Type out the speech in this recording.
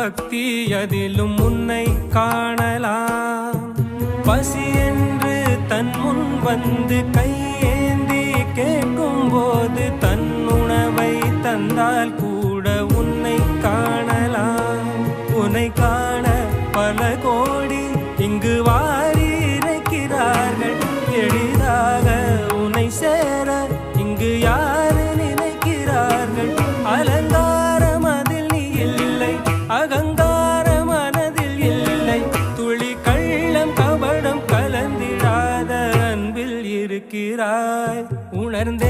பக்தி அதிலும் உன்னை காணலாம். பசி என்று தன் முன் வந்து கையேந்தி கேட்கும் போது தன் உணவை தந்தால் கூட உன்னை காணலாம். உன்னை காண பல கோடி இங்கு வாரி இறைக்கிறார்கள். எளிதாக உன்னை சேர இங்கு யாரு நினைக்கிறார்கள். அலங்காரம் அதில் நீ இல்லை, அகங்கார மனதில் இல்லை. துளி கள்ளம் கபடம் கலந்திடாத அன்பில் இருக்கிறாய். உணர்ந்தே